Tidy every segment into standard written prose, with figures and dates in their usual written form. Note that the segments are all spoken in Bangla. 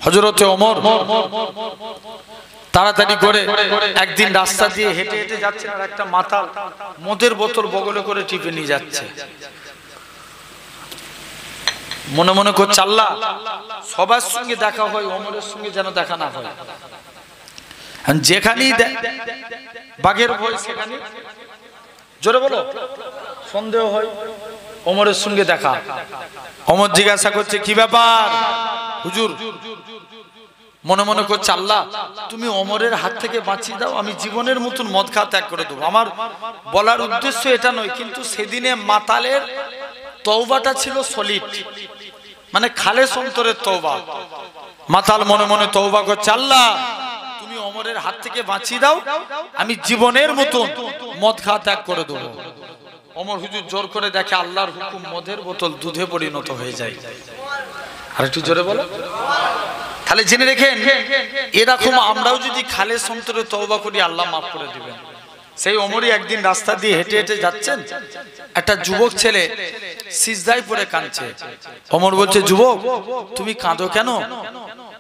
হযরতে ওমর তাড়াতাড়ি করে একদিন রাস্তা দিয়ে হেঁটে হেঁটে যাচ্ছেন, আর একটা মাতাল মদের বোতল বগলে করে টিপে নিয়ে যাচ্ছে। মনে মনে করছে আল্লাহ সবার সঙ্গে দেখা হয়, ওমরের সঙ্গে যেন দেখা না হয়। যেখানেই বাঘের ভয় সেখানে জোরে বলো সন্দেহ হয়, ওমরের সঙ্গে দেখা। ওমর জিজ্ঞাসা করছে কি ব্যাপার হুজুর? মনে মনে করছে আল্লাহ তুমি ওমরের হাত থেকে বাঁচিয়ে দাও, আমি জীবনের মতন মদ খাওয়া ত্যাগ করে দেবো। আমার বলার উদ্দেশ্য এটা নয়, কিন্তু সেদিনে মাতালের তওবাটা ছিল সলিড, মানে খালেস অন্তরের তওবা। মাতাল মনে মনে তওবা করছে আল্লাহ তুমি ওমরের হাত থেকে বাঁচিয়ে দাও, আমি জীবনের মতন মদ খাওয়া ত্যাগ করে দেবো। ওমর হুজুর জোর করে দেখে আল্লাহর হুকুম, মদের বোতল দুধে পরিণত হয়ে যায়। আর একটু জোরে বলো। তাহলে জেনে রেখেন এরকম আমরাও যদি খালেস অন্তরে তওবা করি আল্লাহ মাফ করে দিবেন। সেই ওমরই একদিন রাস্তা দিয়ে হেঁটে হেঁটে যাচ্ছেন, একটা যুবক ছেলে সিজদায় পড়ে কাঁদছে। ওমর বলছে যুবক তুমি কাঁদো কেন,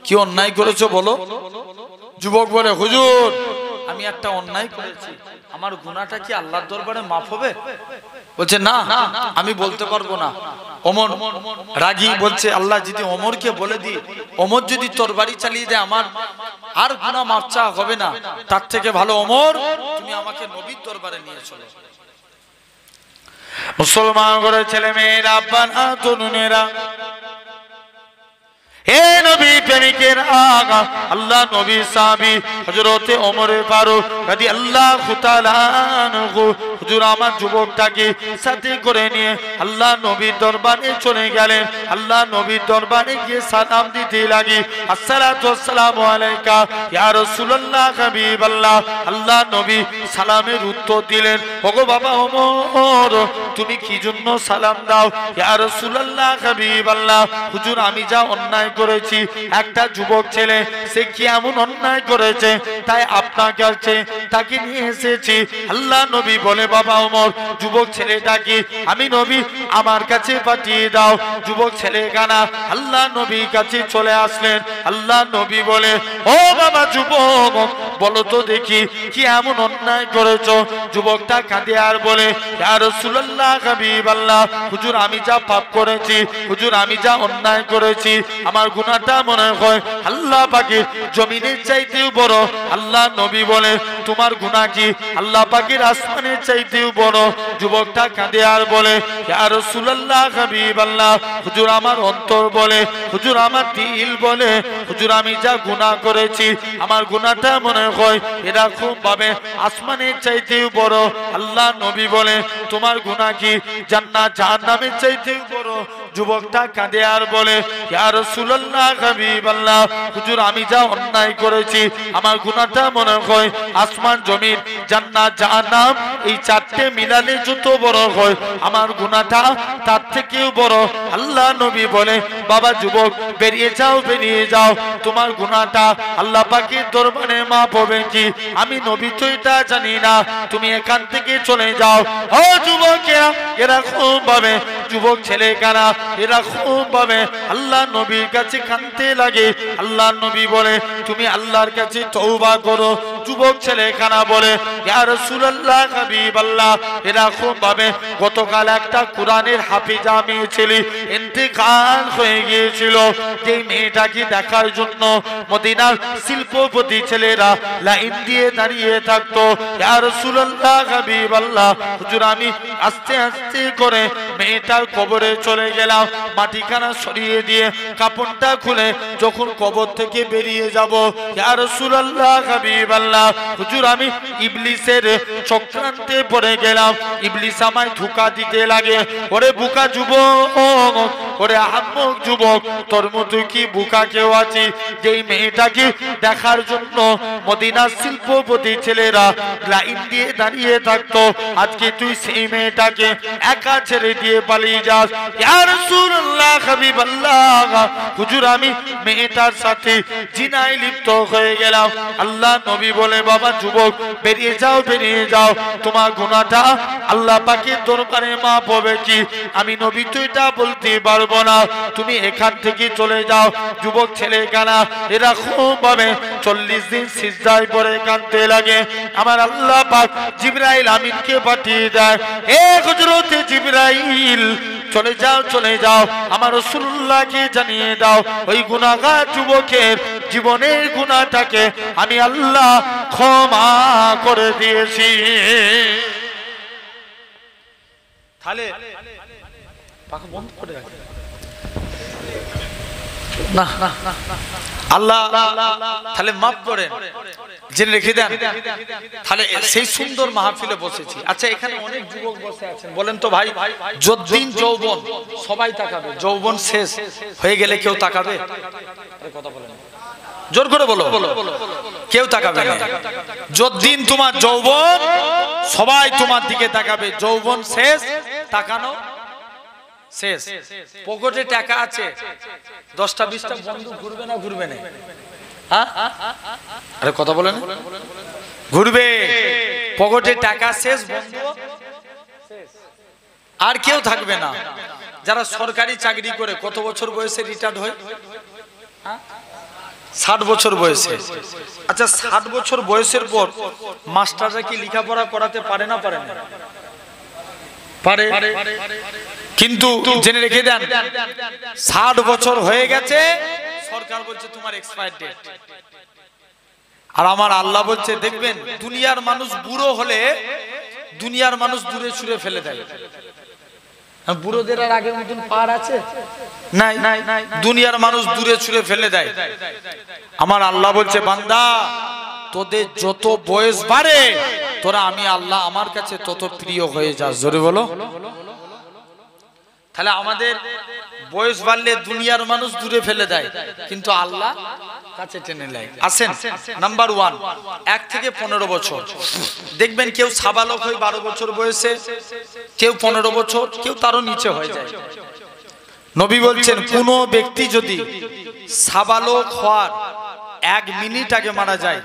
কি অন্যায় করেছো বলো? যুবক বলে হুজুর আমি একটা অন্যায় করেছি, আমার গুনাহটা কি আল্লাহর দরবারে মাফ হবে? বলছে না আমি বলতে পারবো না। ওমর রাগী বলছে আল্লাহ যদি ওমরকে বলে দিই, ওমর যদি তরবারি চালিয়ে দেয় আমার আর গুনাহ মাফ চাওয়া হবে না, তার থেকে ভালো ওমর তুমি আমাকে নবীর দরবারে নিয়ে চলো। মুসলমান ঘরের ছেলে মেয়েরা, আব্বা না তরুণেরা, হে নবী প্রেমিকের আগা, আল্লাহ নবী সাহাবী হযরতে ওমর ফারুক রাদিয়াল্লাহু তাআলা আনহু হুজুর আমার যুবকটাকে সাথে করে নিয়ে আল্লাহ নবীর দরবারে চলে গেলেন। আল্লাহ নবীর দরবারে গিয়ে সালাম দিতে লাগি, আসসালাতু ওয়াসসালামু আলাইকা ইয়া রাসূলুল্লাহ হাবিবাল্লাহ। আল্লাহ নবী সালামের উত্তর দিলেন, ওগো বাবা ওমর তুমি কি জন্য সালাম দাও? ইয়া রাসূলুল্লাহ হাবিবাল্লাহ হুজুর আমি যা অন্যায় করেছি, একটা যুবক ছেলে সে কি এমন অন্যায় করেছে তাই আপনার কাছে তাকে নিয়ে এসেছি। আল্লাহ নবী বলে বাবা ওমর যুবক ছেলেটাকে আমি নবী আমার কাছে পাঠিয়ে দাও। যুবক ছেলে কানা আল্লাহ নবীর কাছে চলে আসলেন। আল্লাহ নবী বলে ও বাবা যুবক বলো তো দেখি কি এমন অন্যায় করেছো? যুবকটা কাঁদে আর বলে ইয়া রাসূলুল্লাহ হাবিবাল্লাহ হুজুর আমি যা পাপ করেছি, হুজুর আমি যা অন্যায় করেছি, আমার গুনাহটা মনে হয় আল্লাহ পাকের জমিনের চাইতেও বড়। আল্লাহ নবী বলে তোমার গুনাহ কি আল্লাহ পাকের আসমানের চাইতেও বড়? যুবকটা কাঁদে আর বলে ইয়া রাসূলুল্লাহ হাবিবাল্লাহ হুজুর আমার অন্তর বলে, হুজুর আমার দিল বলে, হুজুর আমি যা গুনাহ করেছি আমার গুনাহটা মনে হয় এরকম ভাবে আসমানের চাইতেও বড়। আল্লাহ নবী বলে তোমার গুনাহ কি জান্নাত জাহান্নামের চাইতেও বড়? যুবকটা কাঁদে আর বলে ইয়া রাসূলুল্লাহ হাবিবাল্লাহ হুজুর আমি যা অন্যায় করেছি আমার গুনাহটা মনে হয় আসমান জমিন জান্নাত জাহান্নাম এই চারটে মিলালে যত বড় হয় আমার গুনাহটা তার থেকেও বড়। আল্লাহ নবী বলে বাবা যুবক বেরিয়ে যাও, বেরিয়ে যাও, তোমার গুনাহটা আল্লাহ পাকের দরবারে মাফ হবে কি আমি নবী তো এটা জানি না, তুমি এখান থেকে চলে যাও। ও যুবকেরা এরকম ভাবে যুবক ছেলে কারা এরকম ভাবে আল্লাহ নবীর কাছে কাঁদতে লাগে। আল্লাহ নবী বলে তুমি আল্লাহর কাছে তওবা করো। যুবক ছেলে কানা বলে ইয়া রাসূলুল্লাহ হাবিবাল্লাহ এরকম ভাবে গতকাল একটা কোরআনের হাফেজা মেয়ে ছেলে ইন্তেকাল হয়ে গিয়েছিল, যে মেয়েটাকে দেখার জন্য মদিনার শিল্পপতি ছেলেরা লাইন দিয়ে দাঁড়িয়ে থাকতো। ইয়া রাসূলুল্লাহ হাবিবাল্লাহ হুজুর আমি আস্তে আস্তে করে মেয়েটার কবরে চলে গেলাম, মাটিখানা সরিয়ে দিয়ে কাপড়টা খুলে যখন কবর থেকে বেরিয়ে যাব ইয়া রাসূলুল্লাহ হাবিবাল্লাহ হুজুর আমি ইবলিসের চক্রান্তে পড়ে গেলাম। ইবলিস আমায় ধোঁকা দিতে লাগে, ওরে বুকা যুবক, ওরে আহমক যুবক তোর মতো কি বুকা কেউ আছে যেই মেয়েটাকে দেখার জন্য মদিনার শিল্পপতি ছেলেরা লাইন দিয়ে দাঁড়িয়ে থাকতো, আজকে তুই সেই মেয়েটাকে একা ছেড়ে দিয়ে পালিয়ে যাস। ইয়া রাসূলুল্লাহ হাবিবাল্লাহ হুজুর আমি মেয়েটার সাথে জিনায় লিপ্ত হয়ে গেলাম। আল্লাহ নবী বলে বাবা যুবক বেরিয়ে যাও বেরিয়ে যাও, তোমার গুনাহটা আল্লাহ পাকের দরবারে মাফ হবে কি? আমি নবী তো এটা বলতে পারবো না, তুমি এখান থেকে চলে যাও। যুবক ছেলে কানা এরা খুব ভাবে 40 দিন সিজদায় পড়ে কাঁদতে লাগে। আমার আল্লাহ পাক জিবরাইল আমিনকে পাঠিয়ে দেয়, এ হযরতে জিবরাইল চলে যাও চলে যাও, আমার রাসূলুল্লাহকে জানিয়ে দাও ওই গুনাহগার যুবকের জীবনের গুনাহটাকে আমি আল্লাহ ক্ষমা করে দিয়েছি। তাহলে পাখা বন্ধ করে রাখে না আল্লাহ তাহলে মাফ করেন, জেনে রেখে দেন। তাহলে সেই সুন্দর মাহফিলে বসেছি। আচ্ছা এখানে অনেক যুবক বসে আছেন, বলেন তো ভাই যতদিন যৌবন সবাই তাকাবে, যৌবন শেষ হয়ে গেলে কেউ তাকাবে? কথা বলেন জোর করে বলো, কেউ তাকাবে না। যতদিন তোমার যৌবন সবাই তোমার দিকে তাকাবে, যৌবন শেষ তাকানো শেষ। পকেটে টাকা আছে 10টা 20টা বন্ধু ঘুরবে না ঘুরবে না? আরে কথা বলেন, ঘুরবে। পকেটে টাকা শেষ, বন্ধু আর কেউ থাকবে না। যারা সরকারি চাকরি করে কত বছর বয়সে রিটায়ার্ড হয়? 60 বছর বয়সে। আচ্ছা 60 বছর বয়সের পর মাস্টাররা কি লেখাপড়া করাতে পারে না পারে না? পারে। কিন্তু জেনে রেখে দেন 60 বছর হয়ে গেছে, সরকার বলছে তোমার এক্সপায়ার ডেট। আর আমার আল্লাহ বলছে দেখবেন দুনিয়ার মানুষ বুড়ো হলে দুনিয়ার মানুষ দূরে ছুঁড়ে ফেলে দেয়। বুড়োদের আর আগের মতন পার আছে? নাই। দুনিয়ার মানুষ দূরে ছুঁড়ে ফেলে দেয়। আমার আল্লাহ বলছে বান্দা তোদের যত বয়স বাড়ে তোরা আমি আল্লাহ আমার কাছে তত প্রিয় হয়ে যাস। জোরে বলো। তাহলে আমাদের বয়স বাড়লে দুনিয়ার মানুষ দূরে ফেলে দেয়, কিন্তু আল্লাহ কাছে টেনে নেয়। আসেন নাম্বার 1, 1 থেকে 15 বছর দেখবেন কেউ সাবালক হয় 12 বছর বয়সে, কেউ 15 বছর, কেউ তারও নিচে হয়ে যায়। নবী বলছেন কোন ব্যক্তি যদি সাবালক হওয়ার 1 মিনিট আগে মারা যায়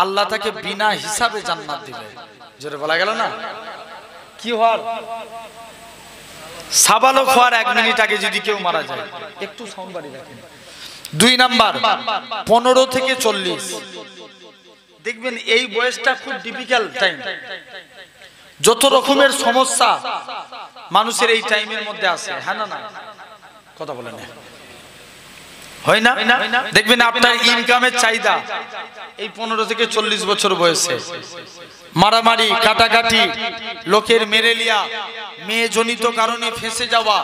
আল্লাহ তাকে বিনা হিসাবে জান্নাত দিবে। জোরে বলা গেল না? কি হওয়ার? সাবালক হওয়ার 1 মিনিট আগে যদি কেউ মারা যায়। একটু সাউন্ড বাড়িয়ে রাখেন। 2 নাম্বার 15 থেকে 40 দেখবেন এই বয়সটা খুব ডিফিকাল্ট টাইম। যত রকমের সমস্যা মানুষের এই টাইমের মধ্যে আসে। হ্যাঁ না? কথা বলেন হয় না? দেখবেন আপনার ইনকামের চাহিদা এই 15 থেকে 40 বছর বয়সে মারামারি কাটাকাটি, লোকের মেরে লিয়া, মেয়ে জনিত কারণে ফেঁসে যাওয়া,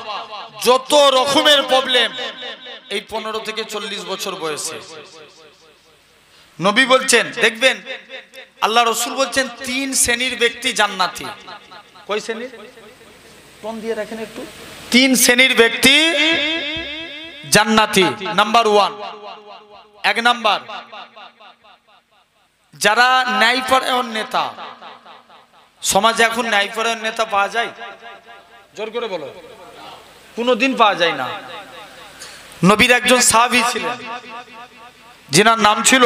যত রকমের প্রবলেম এই 15 থেকে 40 বছর বয়সে। নবী বলছেন দেখবেন আল্লাহ রাসূল বলছেন 3 শ্রেণীর ব্যক্তি জান্নাতি। কয় শ্রেণীর? কোন দিয়ে রাখেন একটু। 3 শ্রেণীর ব্যক্তি জান্নাতি। নাম্বার 1, 1 নাম্বার যারা ন্যায়পরায়ণ নেতা। সমাজে এখন ন্যায়পরায়ণ নেতা পাওয়া যায়? জোর করে বলো। কোনদিন পাওয়া যায় না। নবীর একজন সাহাবী ছিলেন যিনার নাম ছিল,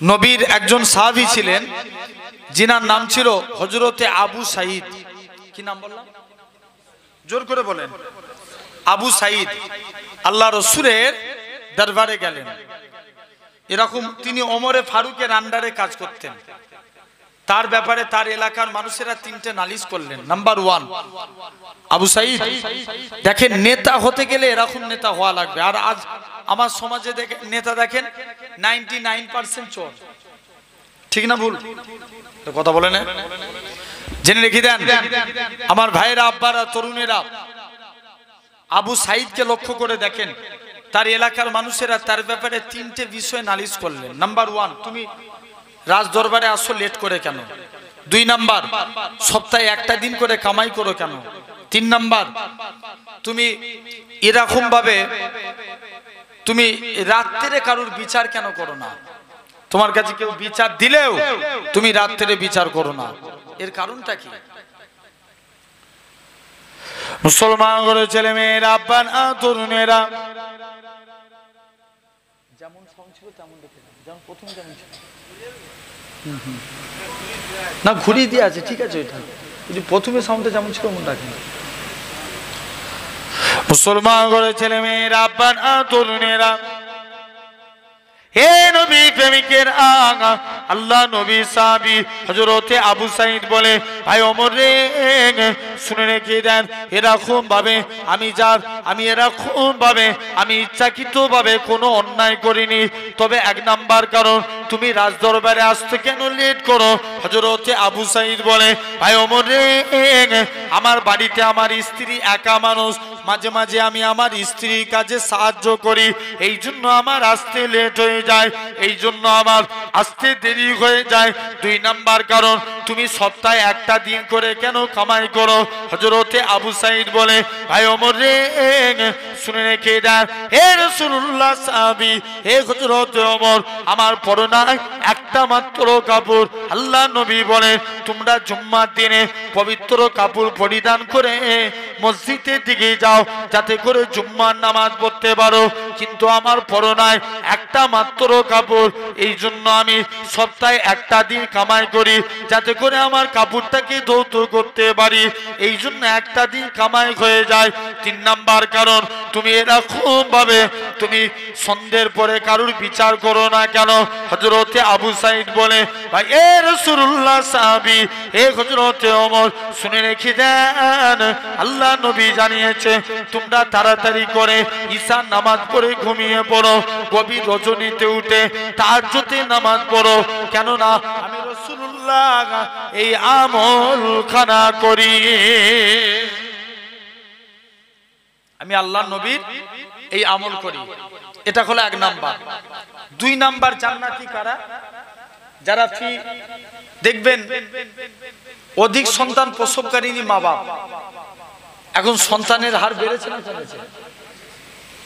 নবীর একজন সাহাবী ছিলেন যিনার নাম ছিল হযরতে আবু সাঈদ। কি নাম বললাম? জোর করে বলেন। আবু সাঈদ আল্লাহ রাসূলের দরবারে গেলেন। এরকম তিনি ওমরে ফারুকের আন্ডারে কাজ করতেন। তার ব্যাপারে তার এলাকার মানুষেরা 3টে নালিশ করলেন। নাম্বার 1, আবু সাঈদ দেখেন নেতা হতে গেলে এরকম নেতা হওয়া লাগবে। আর আজ আমার সমাজে নেতা দেখেন 99% চোর। ঠিক না ভুল? কথা বলে না? জেনে রেখে দেন আমার ভাইয়েরা, আব্বারা, তরুণেরা, আবু সাঈদকে লক্ষ্য করে দেখেন তার এলাকার মানুষেরা তার ব্যাপারে 3টে বিষয় নালিশ করলেন। নাম্বার 1, তুমি রাজ দরবারে আসো লেট করে কেন? 2 নাম্বার, সপ্তাহে একটা দিন করে কামাই করো কেন? 3 নাম্বার, তুমি এরকম ভাবে তুমি রাত্রে কারোর বিচার কেন করো না? তোমার কাছে কেউ বিচার দিলেও তুমি রাত্রে বিচার করো না। এর কারণটা কি? মুসলমান ঘরের ছেলে মেয়েরা, আব্বান তরুণেরা যেমন সাউন্ড ছিল তেমন দেখে যেমন প্রথম যেমন ছিল না ঘুরিয়ে দিয়ে আছে ঠিক আছে ওইটা যদি প্রথমে সাউন্ডটা যেমন ছিল মন রাখেন মুসলমান করে ছেলে মেয়েরা আব্বানা তরুণেরা হে নবী প্রেমিকের আগা আল্লাহ নবী সাহাবী হযরতে আবু সাঈদ বলে ভাই ওমর রে শুনে রেখে দেন এরকম ভাবে আমি এরকম ভাবে আমি ইচ্ছাকৃতভাবে কোনো অন্যায় করিনি তবে এক নাম্বার কারণ তুমি রাজদরবারে আসতে কেন লেট করো হযরতে আবু সাঈদ বলে ভাই ওমর রে আমার বাড়িতে আমার স্ত্রী একা মানুষ মাঝে মাঝে আমি আমার স্ত্রীর কাজে সাহায্য করি এই জন্য আমার আসতে লেট হয়ে যায় এই জন্য আমার আসতে দেরি হয়ে যায় দুই নাম্বার কারণ তুমি সপ্তাহে একটা দিন করে কেন কামাই করো হযরতে আবু সাঈদ বলে ভাই ওমর রে শুনে রেখে দেন হে রাসূলুল্লাহ সাহাবী হে হযরতে ওমর আমার পরনায় একটা মাত্র কাপড় আল্লাহ নবী বলে তোমরা জুম্মার দিনে পবিত্র কাপড় পরিধান করে মসজিদের দিকে যাও যাতে করে জুম্মার নামাজ পড়তে পারো কিন্তু আমার পরনায় একটা মাত্র কাপড় এই জন্য আমি সপ্তাহে একটা দিন কামাই করি যাতে করে আমার কাপড়টাকে ধৌত করতে পারি এই জন্য একটা দিন কামাই হয়ে যায় তিন নাম্বার কারণ তুমি এরকম ভাবে তুমি সন্ধ্যের পরে কারুর বিচার করো না কেন হযরতে আবু সাঈদ বলে ভাই এ রাসূলুল্লাহ সাহাবী হে হযরতে ওমর শুনে রেখে দেন আল্লাহ নবী জানিয়েছে তোমরা তাড়াতাড়ি করে ঈশার নামাজ পড়ে ঘুমিয়ে পড়ো গভীর রজনীতে উঠে তাহাজ্জুদের নামাজ পড়ো কেননা আমি রাসূলুল্লাহ এই আমল খানা করি আমি আল্লাহ নবীর এই আমল করি এটা হলো এক নাম্বার দুই নাম্বার জান্নাতি কারা যারা দেখবেন অধিক সন্তান প্রসবকারিনী মা বাপ এখন সন্তানের হার বেড়েছে না কমেছে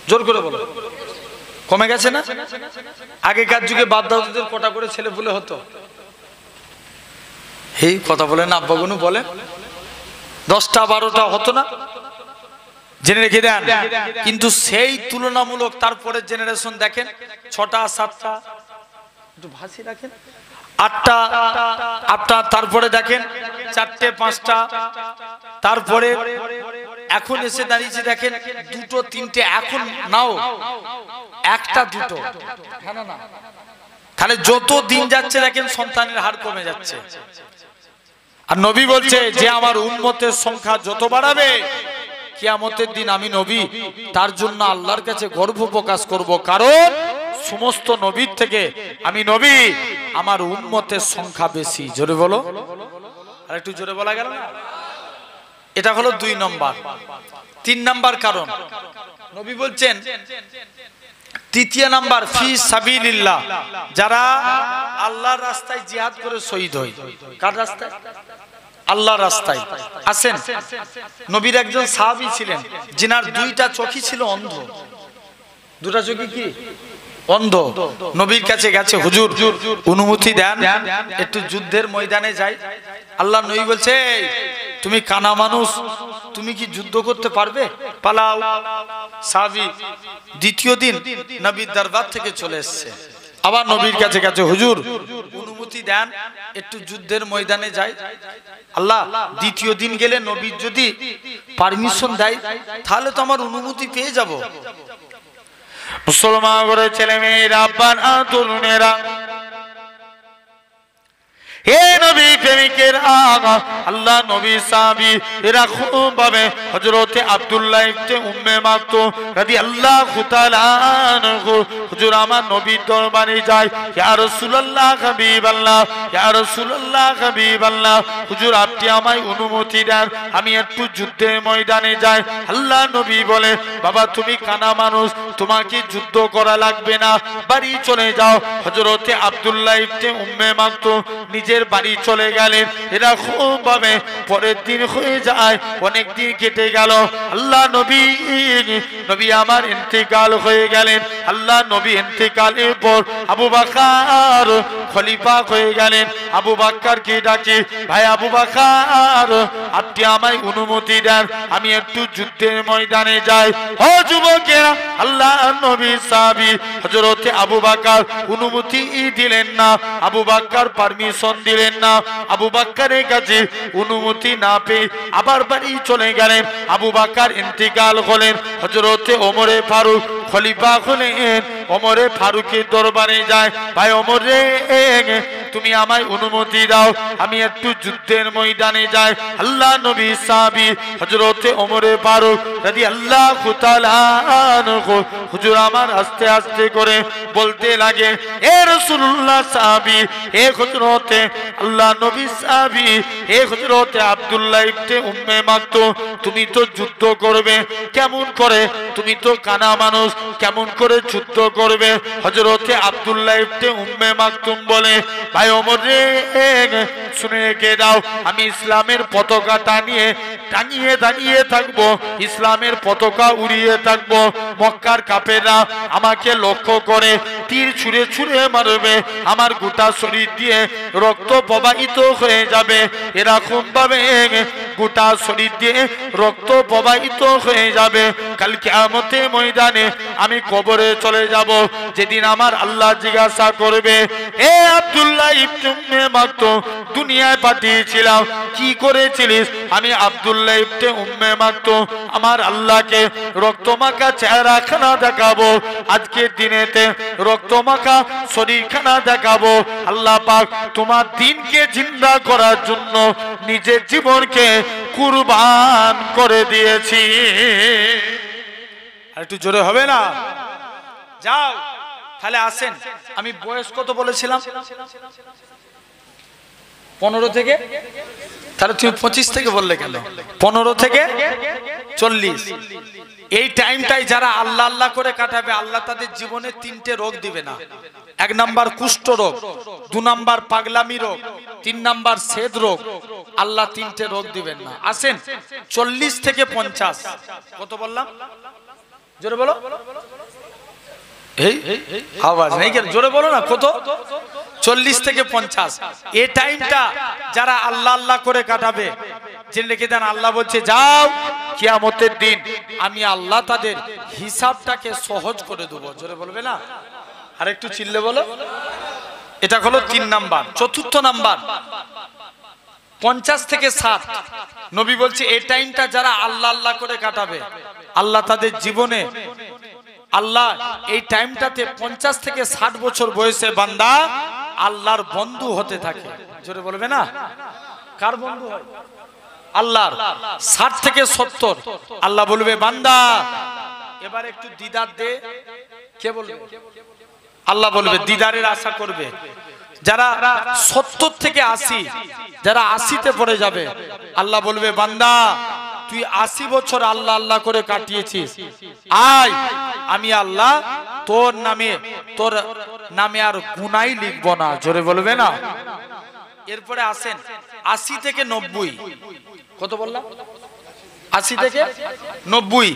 জোর করে বলো কমে গেছে না আগেকার যুগে বাপ দাদুদের কটা করে ছেলে বলে হতো এই কথা বলে না আব্বাগুনু বলে 10টা 12টা হতো না জেনে রেখে দেন কিন্তু সেই তুলনামূলক তারপরের জেনারেশন দেখেন 6টা 7টা একটু ভাসি রাখেন 8টা তারপরে দেখেন 4টে 5টা তারপরে এখন এসে দাঁড়িয়েছে দেখেন 2টো 3টে এখন নাও 1টা 2টো না তাহলে যত দিন যাচ্ছে দেখেন সন্তানের হার কমে যাচ্ছে আর নবী বলছে যে আমার উম্মতের সংখ্যা যত বাড়াবে কিয়ামতের দিন আমি নবী তার জন্য আল্লাহর কাছে গর্ব প্রকাশ করব কারণ সমস্ত নবীর থেকে আমি নবী আমার উম্মতের সংখ্যা বেশি জোরে বলো আর একটু জোরে বলা গেল না এটা হলো 2 নাম্বার 3 নাম্বার কারণ নবী বলছেন তৃতীয় নাম্বার ফি সাবিলিল্লাহ যারা আল্লাহর রাস্তায় জিহাদ করে শহীদ হয় কার রাস্তায় আল্লাহর রাস্তায় আসেন নবীর একজন সাহাবী ছিলেন যিনার 2টা চোখই ছিল অন্ধ 2টা চোখই কি অন্ধ নবীর কাছে গেছে হুজুর অনুমতি দেন একটু যুদ্ধের ময়দানে যাই আল্লাহ নবী বলছে তুমি কানা মানুষ তুমি কি যুদ্ধ করতে পারবে পালাও সাহাবী দ্বিতীয় দিন নবীর দরবার থেকে চলে এসেছে আবার নবীর কাছে গেছে হুজুর অনুমতি দেন একটু যুদ্ধের ময়দানে যাই আল্লাহ দ্বিতীয় দিন গেলে নবীর যদি পারমিশন দেয় তাহলে তো আমার অনুমতি পেয়ে যাব মুসলমান করে ছেলে মেয়েরা আব্বানা তরুণেরা হে নবী প্রেমিকের আগা আল্লাহ নবী সাহাবী এরকম ভাবে হযরতে আব্দুল্লাহ ইবনে উম্মে মাকতুম রাদিয়াল্লাহু তাআলা আনহু হুজুর আমার নবীর দরবারে যায় ইয়া রাসূলুল্লাহ হাবিবাল্লাহ ইয়া রাসূলুল্লাহ হাবিবাল্লাহ হুজুর আপনি আমায় অনুমতি দেন আমি একটু যুদ্ধের ময়দানে যাই আল্লাহ নবী বলে বাবা তুমি কানা মানুষ তোমাকে যুদ্ধ করা লাগবে না বাড়ি চলে যাও হযরতে আব্দুল্লাহ ইবনে উম্মে মাকতুম নিজের বাড়ি চলে গেলেন এরকম ভাবে পরের দিন হয়ে যায় অনেক দিন কেটে গেল আল্লাহ নবী আমার ইন্তেকাল হয়ে গেলেন আল্লাহ নবী ইন্তেকালের পর আবু বকর খলিফা হয়ে গেলেন আবু বকরকে ডাকে ভাই আবু বকর আপনি আমায় অনুমতি দেন আমি একটু যুদ্ধের ময়দানে যাই ও যুবকেরা আল্লাহ নবী সাহাবী হযরতে আবু বকর অনুমতি দিলেন না, আবু বকর পারমিশন দিলেন না। আবু বকরের কাছে অনুমতি না পেয়ে আবার বাড়ি চলে গেলেন। আবু বকর ইন্তেকাল হলেন। হযরতে ওমরে ফারুক খলিফা হলেন। ওমরে ফারুকের দরবারে যায়, ভাই ওমর রে, তুমি আমায় অনুমতি দাও, আমি একটু যুদ্ধের ময়দানে যাই। আল্লাহ নবী সাহাবী হযরতে ওমরে ফারুক রাদিয়াল্লাহু তাআলা আনহু হুজুর আমার আস্তে আস্তে করে বলতে লাগে, এ রাসূলুল্লাহ সাহাবী, এ হযরতে আল্লাহ নবী সাহাবী, এ হযরতে আব্দুল্লাহ ইবনে উম্মে মাকতুম, তুমি তো যুদ্ধ করবে কেমন করে? তুমি তো কানা মানুষ, কেমন করে যুদ্ধ করবে? হযরতে আব্দুল্লাহ ইবনে উম্মে মাকতুম বলে, ভাই ওমর রে, শুনে রেখে দাও, আমি ইসলামের পতাকা টাঙিয়ে দাঁড়িয়ে থাকবো, ইসলামের পতাকা উড়িয়ে থাকবো। মক্কার কাফেররা আমাকে লক্ষ্য করে তীর ছুঁড়ে ছুঁড়ে মারবে, আমার গোটা শরীর দিয়ে রক্ত প্রবাহিত হয়ে যাবে। এরকম ভাবে গোটা শরীর দিয়ে রক্ত প্রবাহিত হয়ে যাবে। কাল কিয়ামতের ময়দানে আমি কবরে চলে যাব। যেদিন আমার আল্লাহ জিজ্ঞাসা করবে, এ আব্দুল্লাহ ইবনে উম্মে মাকতুম, দুনিয়ায় পাঠিয়েছিলাম কি করেছিলিস? আমি আব্দুল্লাহ ইবনে উম্মে মাকতুম আমার আল্লাহকে রক্তমাখা চেহারাখানা দেখাবো, আজকের দিনেতে রক্তমাখা শরীরখানা দেখাবো। আল্লাহ পাক তোমার দিনকে জিন্দা করার জন্য নিজের জীবনকে কুরবান করে দিয়েছি। আর একটু জোরে হবে না? যাও তাহলে আসেন। আমি বয়স কত বলেছিলাম? 15 থেকে, তাহলে তুমি 25 থেকে বললে কেন? 15 থেকে 40। এই টাইমটাই যারা আল্লাহ আল্লাহ করে কাটাবে, আল্লাহ তাদের জীবনে 3টে রোগ দিবে না। 1 নাম্বার কুষ্ঠ রোগ, 2 নাম্বার পাগলামি রোগ, 3 নাম্বার সেদ রোগ। আল্লাহ 3টে রোগ দিবেন না। আসেন 40 থেকে 50। কত বললাম? জোরে বলো। এই আওয়াজ নেই কেন? জোরে বলো না। কত? 40 থেকে 50। এই টাইমটা যারা আল্লাহ আল্লাহ করে কাটাবে, জেনে রেখে দেন, আল্লাহ বলছে যাও, কিয়ামতের দিন আমি আল্লাহ তাদের হিসাবটাকে সহজ করে দেবো। জোরে বলবে না? আর একটু চিল্লে বলো। এটা হলো 3 নাম্বার। 4র্থ নাম্বার 50 থেকে 60। নবী বলছে এই টাইমটা যারা আল্লাহ আল্লাহ করে কাটাবে, আল্লাহ তাদের জীবনে, আল্লাহ এই টাইমটাতে 50 থেকে 60 বছর বয়সে বান্দা আল্লাহর বন্ধু হতে থাকে। জোরে বলবে না? কার বন্ধু হয়? আল্লাহর। 60 থেকে 70 আল্লাহ বলবে, বান্দা এবার একটু দিদার দে। কে বলবে? আল্লাহ বলবে, দিদারের আশা করবে। যারা 70 থেকে 80, যারা 80তে পড়ে যাবে, আল্লাহ বলবে, বান্দা তুই 80 বছর আল্লাহ আল্লাহ করে কাটিয়েছিস, আয় আমি আল্লাহ তোর নামে আর গুনাহ লিখব না। জোরে বলবে না? এরপরে আসেন 80 থেকে 90। কত বললাম? 80 থেকে 90।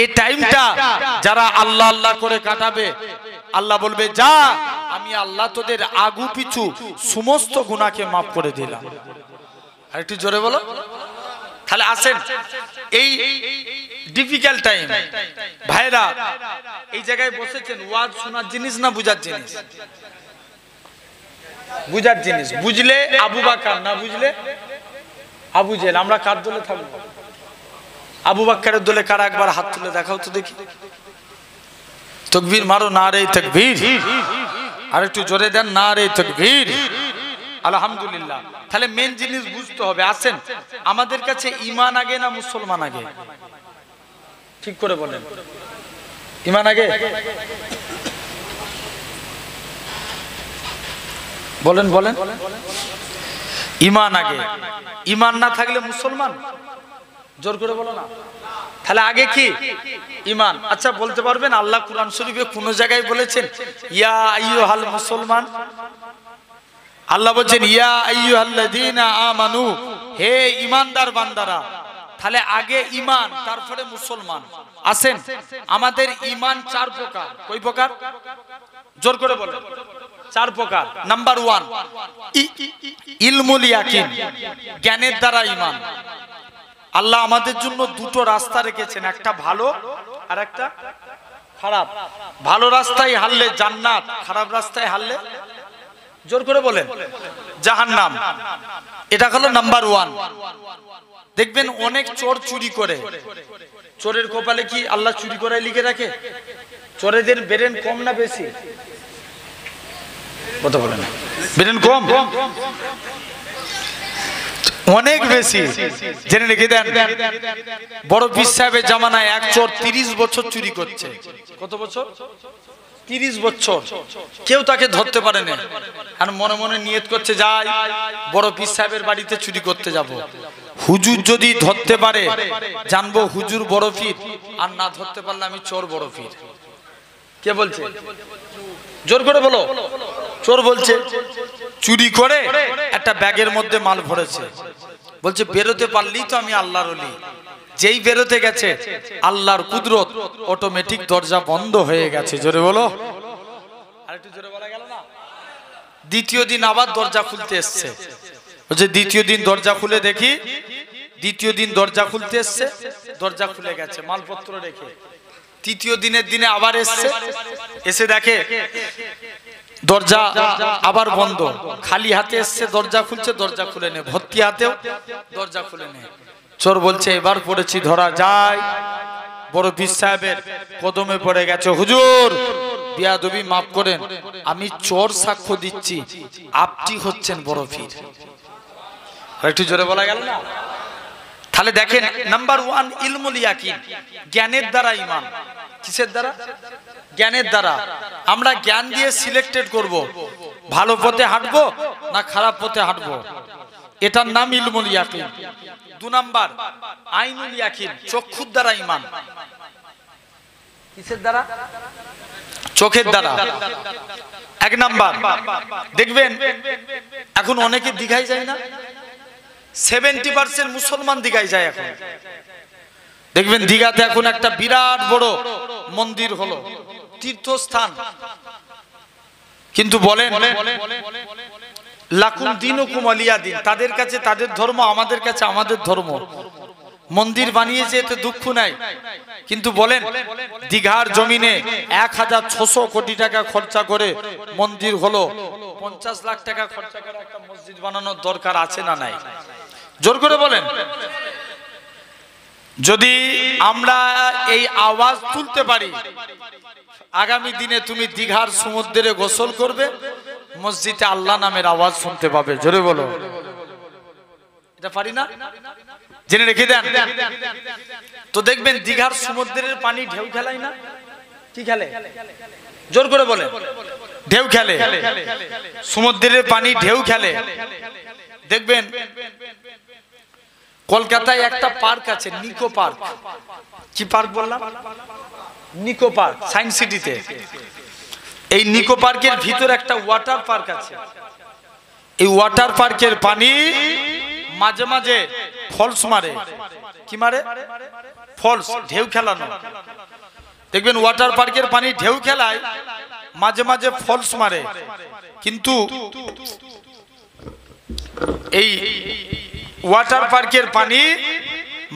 এই টাইমটা যারা আল্লাহ আল্লাহ করে কাটাবে, আল্লাহ বলবে, যা আমি আল্লাহ তোদের আগু পিছু সমস্ত গুনাহকে মাফ করে দিলাম। আর একটু জোরে বলো। তাহলে আসেন এই ডিফিকাল্ট টাইম, ভাইরা এই জায়গায় বসেছেন, ওয়াজ শোনার জিনিস না বুঝার জিনিস? বুঝার জিনিস। বুঝলে আবু বকর, না বুঝলে আবু জেহেল। আমরা কার দলে থাকবো? আবু বকরের দলে কারা? একবার হাত তুলে দেখাও তো দেখি। তাকবীর মারো, নারে তাকবীর। আর একটু জোরে দেন, নারে তাকবীর। আলহামদুলিল্লাহ। তাহলে মেন জিনিস বুঝতে হবে। আসেন, আমাদের কাছে ঈমান আগে না মুসলমান আগে? ঠিক করে বলেন। ঈমান আগে? বলেন বলেন। ঈমান আগে। ঈমান না থাকলে মুসলমান? জোর করে বলো না। তাহলে আগে কি? ঈমান। আচ্ছা বলতে পারবেন আল্লাহ কুরআন শরীফে কোন জায়গায় বলেছেন ইয়া আইয়ুহাল মুসলমান? আল্লাহ বলছেন ইয়া আইয়ুহাল্লাযীনা আমানু, হে ঈমানদার বান্দারা। তাহলে আগে ঈমান, তারপরে মুসলমান। আসেন, আমাদের ঈমান 4 প্রকার। কয় প্রকার? জোর করে বলেন। 4 প্রকার। নাম্বার 1 ইলমুল ইয়াকিন, জ্ঞানের দ্বারা ঈমান। আল্লাহ আমাদের জন্য 2টো রাস্তা রেখেছেন, একটা ভালো আর একটা খারাপ। ভালো রাস্তায় হারলে জান্নাত, খারাপ রাস্তায় হারলে জোর করে বলেন জাহান্নাম। এটা হলো নাম্বার 1। দেখবেন অনেক চোর চুরি করে, চোরের কপালে কি আল্লাহ চুরি করে লিখে রাখে? চোরেদের ব্রেন কম না বেশি? কথা বলেন, ব্রেন কম অনেক বেশি, জেনে রেখে দেন। বড় পীর সাহেবের জামানায় এক চোর 30 বছর চুরি করছে। কত বছর? 30 বছর। কেউ তাকে ধরতে পারে না। আর মনে মনে নিয়ত করছে, যাই বড় পীর সাহেবের বাড়িতে চুরি করতে যাব। হুজুর যদি ধরতে পারে জানবো হুজুর বড় পীর, আর না ধরতে পারলে আমি চোর বড় পীর। কে বলছে? জোর করে বলো। চোর বলছে চুরি করে একটা ব্যাগের মধ্যে মাল ভরেছে, বলছে বেরোতে পারলেই তো আমি আল্লাহর ওলি। যেই বেরোতে গেছে আল্লাহর কুদরত, অটোমেটিক দরজা বন্ধ হয়ে গেছে। জোরে বলো, আরেকটু জোরে বলা গেল না? দ্বিতীয় দিন আবার দরজা খুলতে এসছে, বলছে দ্বিতীয় দিন দরজা খুলে দেখি, দ্বিতীয় দিন দরজা খুলতে এসছে, দরজা খুলে গেছে মালপত্র রেখে। তৃতীয় দিনের দিনে আবার এসছে, এসে দেখে দরজা আবার বন্ধ। খালি হাতে এসছে, দরজা খুলছে, দরজা খুলে নে। ভর্তি হাতেও দরজা খুলে নে। চোর বলছে এবার পড়েছি, ধরা যায়। বড় পীর সাহেবের কদমে পড়ে গেছে, হুজুর বিয়াদবি মাফ করেন, আমি চোর সাক্ষ্য দিচ্ছি আপনি হচ্ছেন বড় পীর। একটু জোরে বলা গেল না? তাহলে দেখেন, নাম্বার 1 ইলমুল ইয়াকিন, জ্ঞানের দ্বারা ঈমান। কিসের দ্বারা? জ্ঞানের দ্বারা। আমরা জ্ঞান দিয়ে সিলেক্টেড করব ভালো পথে হাঁটবো না খারাপ পথে হাঁটবো, এটার নাম ইলমুল ইয়াকিন। 2 নাম্বার আইনুল ইয়াকিন, চক্ষুর দ্বারা ঈমান। কিসের দ্বারা? চোখের দ্বারা। 1 নাম্বার দেখবেন এখন অনেকে দীঘায় যায় না, 70% মুসলমান দীঘায় যায় এখন। দেখবেন দীঘাতে এখন একটা বিরাট বড় মন্দির হলো, তীর্থস্থান। কিন্তু বলেন লাকুম দিনুকুম ওয়ালিয়া দিন, তাদের কাছে তাদের ধর্ম, আমাদের কাছে আমাদের ধর্ম। মন্দির বানিয়েছে এতে দুঃখ নাই, কিন্তু বলেন দীঘার জমিনে 1600 কোটি টাকা খরচা করে মন্দির হলো, 50 লাখ টাকা খরচা করে একটা মসজিদ বানানোর দরকার আছে না নাই? জোর করে বলেন। যদি আমরা এই আওয়াজ তুলতে পারি, আগামী দিনে তুমি দীঘার সমুদ্রে গোসল করবে, মসজিদে আল্লাহ নামের আওয়াজ শুনতে পাবে। জোরে বলো, এটা পারি না? জেনে রেখে দেন। তো দেখবেন দীঘার সমুদ্রের পানি ঢেউ খেলায় না? কি খেলে? জোর করে বলে। ঢেউ খেলে। সমুদ্রের পানি ঢেউ খেলে। দেখবেন কলকাতায় একটা পার্ক আছে, নিকো পার্ক। কি পার্ক বললাম? নিকো পার্ক, সায়েন্স সিটিতে। এই নিকো পার্কের ভিতরে একটা ওয়াটার পার্ক আছে। এই ওয়াটার পার্কের পানি মাঝে মাঝে ফলস মারে। কি মারে? ফলস, ঢেউ খেলানো। দেখবেন ওয়াটার পার্কের পানি ঢেউ খেলায়, মাঝে মাঝে ফলস মারে। কিন্তু এই ওয়াটার পার্কের পানি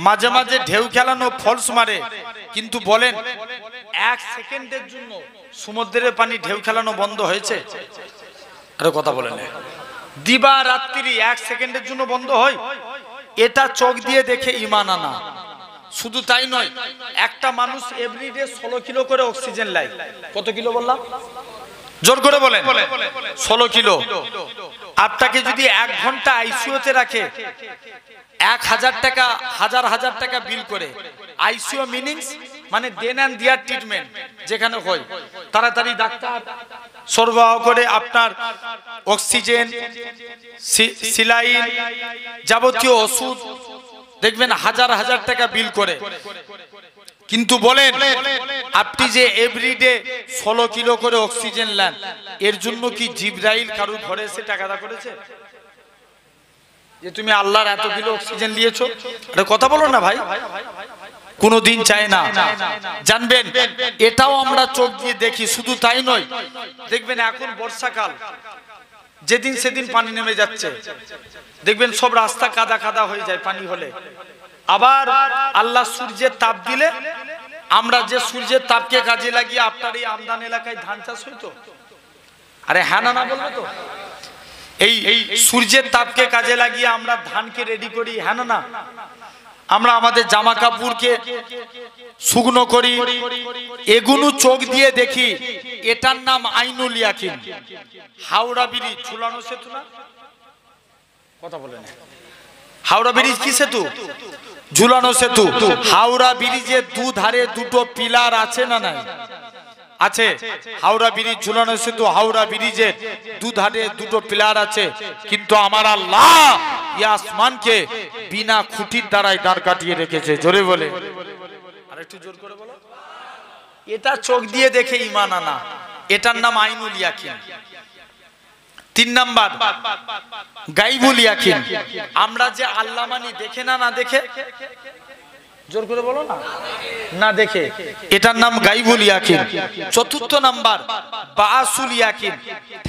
মাঝে মাঝে ঢেউ খেলানো, ফলস মারে, কিন্তু বলেন 1 সেকেন্ডের জন্য সমুদ্রের পানি ঢেউ খেলানো বন্ধ হয়েছে? আরে কথা বলেন। দিবা রাত্রি 1 সেকেন্ডের জন্য বন্ধ হয়? এটা চোখ দিয়ে দেখে ঈমান আনা। শুধু তাই নয়, একটা মানুষ এভরিডে 16 কিলো করে অক্সিজেন নেয়। কত কিলো বললাম? জোর করে বলেন। 16 কিলো। আপনাকে যদি 1 ঘন্টা আইসিইউতে রাখে, 1000 টাকা, হাজার টাকা বিল করে। আইসিইউ মিনিংস মানে দেন এন্ড দেয়ার ট্রিটমেন্ট, যেখানে হয় তাড়াতাড়ি ডাক্তার সরবরাহ করে আপনার অক্সিজেন, সিলাইন, যাবতীয় ওষুধ, দেখবেন হাজার টাকা বিল করে। কিন্তু বলেন আপনি যে এভরিডে 16 কিলো করে অক্সিজেন নেন, এর জন্য কি জিবরাইল কারুর ঘরে এসে টাকা দা করেছে যে তুমি আল্লাহর এত কিলো অক্সিজেন নিয়েছো? এটা কথা বলো না ভাই, কোনদিন চায় না। জানবেন এটাও আমরা চোখ দিয়ে দেখি। শুধু তাই নয়, দেখবেন এখন বর্ষাকাল, যেদিন সেদিন পানি নেমে যাচ্ছে, দেখবেন সব রাস্তা কাদা কাদা হয়ে যায় পানি হলে। আবার আল্লাহ সূর্যের তাপ দিলে আমরা যে সূর্যের তাপকে কাজে লাগিয়ে আপনার এই আমদান এলাকায় ধান চাষ হইতো? আরে হ্যাঁ না বলবে তো? এই সূর্যের তাপকে কাজে লাগিয়ে আমরা ধানকে রেডি করি, হ্যাঁ না? আমরা আমাদের জামা কাপড়কে শুকনো করি, এগুলো চোখ দিয়ে দেখি। এটার নাম আইনুল ইয়াকিন। হাওড়া ব্রিজ ঝুলানো সেতু না? কথা বলে না। হাওড়া ব্রিজ কি সেতু? ঝুলানো সেতু। হাওড়া ব্রিজের দুধারে দুটো পিলার আছে না নাই? আছে। হাওড়া ব্রিজ ঝুলানো সেতু, হাওড়া ব্রিজের দুধারে দুটো পিলার আছে, কিন্তু আমার আল্লাহ এই আসমানকে বিনা খুঁটির দ্বারাই দাঁড় কাটিয়ে রেখেছে। জোরে বলে, আর একটু জোর করে বলো। এটা চোখ দিয়ে দেখে ঈমান আনা, এটার নাম আইনুল ইয়াকিন। 3 নাম্বার গায়বুল ইয়াকিন। আমরা যে আল্লাহ মানি দেখে না দেখে? জোর করে বলো না, না দেখে। এটার নাম গায়বুল ইয়াকিন। 4র্থ নাম্বার বাসুল ইয়াকিন।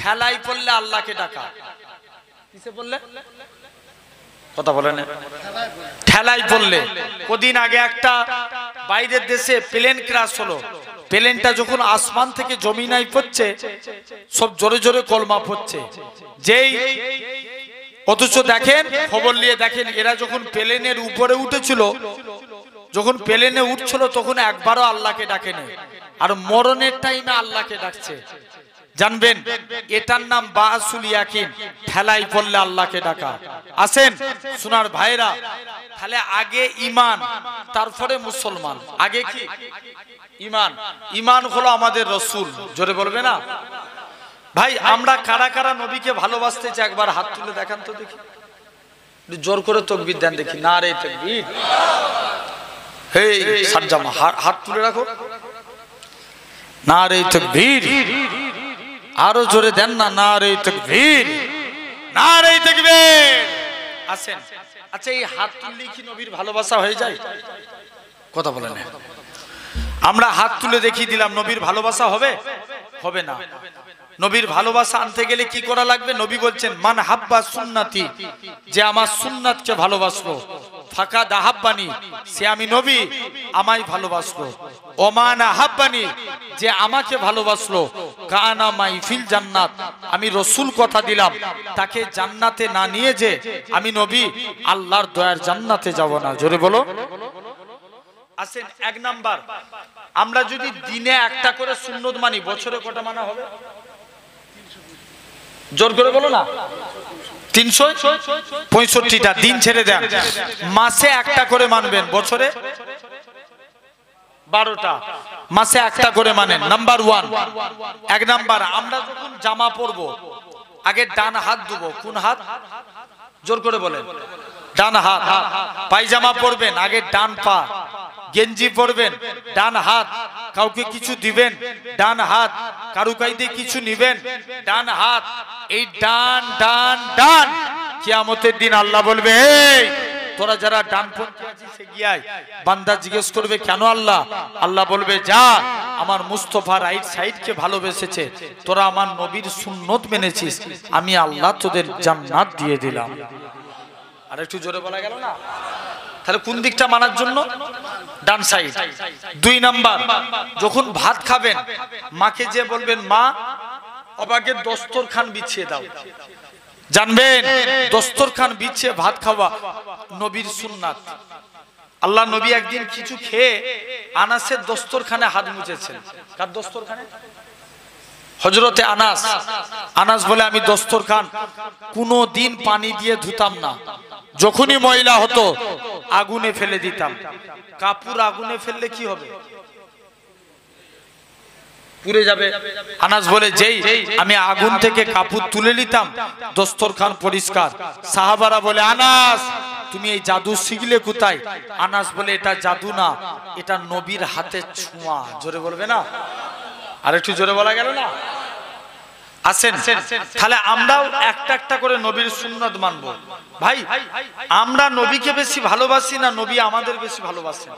ঠেলাই পড়লে আল্লাহকে ডাকা। কিসে বললে? কথা বলে না। ঠেলাই পড়লে। কদিন আগে একটা বাইরের দেশে প্লেন ক্র্যাশ হলো। প্লেনটা যখন আসমান থেকে জমিনায় পড়ছে, সব জোরে জোরে কলমা পড়ছে। যেই অথচ দেখেন, খবর নিয়ে দেখেন, এরা যখন প্লেনের উপরে উঠেছিল, যখন প্লেনে উঠছিল, তখন একবারও আল্লাহকে ডাকেনি, আর মরণের টাইমে আল্লাহকে ডাকছে। জানবেন এটার নাম বাসুল ইয়াকিন। ঠেলাই পড়লে আল্লাহকে ডাকা। আসেন সোনার ভাইরা, তাহলে আগে ঈমান, তারপরে মুসলমান। আগে কি? ঈমান। ঈমান হলো আমাদের রাসূল। জোরে বলবে না ভাই? আমরা কারা কারা নবীকে ভালোবাসতে চাই একবার হাত তুলে দেখান তো দেখি। জোর করে তাকবীর দেন দেখি। নারে তাকবীর। এই সাজ্জামা হাত তুলে রাখো। নারে তাকবীর। আরো জোরে দেন না, নারে তাকবীর, নারে তাকবীর। আসেন। আচ্ছা, এই হাত তুললে কি নবীর ভালোবাসা হয়ে যায়? কথা বলেন। আমরা হাত তুলে দেখিয়ে দিলাম, নবীর ভালোবাসা হবে? হবে না। নবীর ভালোবাসা আনতে গেলে কি করা লাগবে? নবী বলছেন মান হাব্বা সুন্নতি, যে আমার সুন্নাতকে ভালোবাসলো, ফাকাদ আহাব্বানি, সে আমি নবী আমায় ভালোবাসলো। ওমান আহাব্বানি, যে আমাকে ভালোবাসলো, কানা মাই ফিল জান্নাত, আমি রাসূল কথা দিলাম, তাকে জান্নাতে না নিয়ে যে আমি নবী আল্লাহর দয়ার জান্নাতে যাব না। জোরে বলো। আসেন 1 নাম্বার, আমরা যদি দিনে একটা করে সুন্নত মানি, বছরে কটা মানা হবে? জোর করে বলো না। 365টা দিন ছেড়ে দেন। মাসে একটা করে মানবেন, বছরে 12টা। মাসে একটা করে মানেন। নাম্বার 1। 1 নাম্বার, আমরা যখন জামা পরবো আগে ডান হাত দেবো। কোন হাত? জোর করে বলেন। ডান হাত। পায়জামা পরবেন আগে ডান পা। গেঞ্জি পরবেন ডান হাত। কাউকে কিছু দিবেন ডান হাত। কারু কাইদে কিছু নিবেন ডান হাত। এই ডান ডান ডান। কিয়ামতের দিন আল্লাহ বলবে, এই তোরা যারা ডানপন্থী আছিস এগিয়ে বান্দা জিজ্ঞেস করবে কেন আল্লাহ? আল্লাহ বলবে, যা আমার মুস্তাফা রাইট সাইডকে ভালোবেসেছে, তোরা আমার নবীর সুন্নত মেনেছিস, আমি আল্লাহ তোদের জান্নাত দিয়ে দিলাম। আর একটু জোরে বলা গেল না? তাহলে কোন দিকটা মানার জন্য? ডান সাইড। 2 নাম্বার, যখন ভাত খাবেন মাকে যে বলবেন, মা আমাকে দস্তরখান বিছিয়ে দাও। জানবেন দস্তরখান বিছিয়ে ভাত খাওয়া নবীর সুন্নাত। আল্লাহ নবী একদিন কিছু খেয়ে আনাসের দস্তরখানে হাত মুছেছেন। কার দস্তরখানে? হযরতে আনাস। আনাস বলে, আমি দস্তরখান কোনদিন পানি দিয়ে ধুতাম না, যখনই ময়লা হতো আগুনে ফেলে দিতাম। কাপড় আগুনে ফেললে কি হবে? পুড়ে যাবে। আনাস বলে, যেই আমি আগুন থেকে কাপড় তুলে নিতাম দস্তরখান পরিষ্কার। সাহাবারা বলে, আনাস তুমি এই জাদু শিখলে কোথায়? আনাস বলে, এটা জাদু না, এটা নবীর হাতে ছোঁয়া। জোরে বলবে না? আর একটু জোরে বলা গেল না? আসেন, তাহলে আমরাও একটা একটা করে নবীর সুন্নাত মানবো। ভাই, আমরা নবীকে বেশি ভালোবাসি না নবী আমাদের বেশি ভালোবাসেন?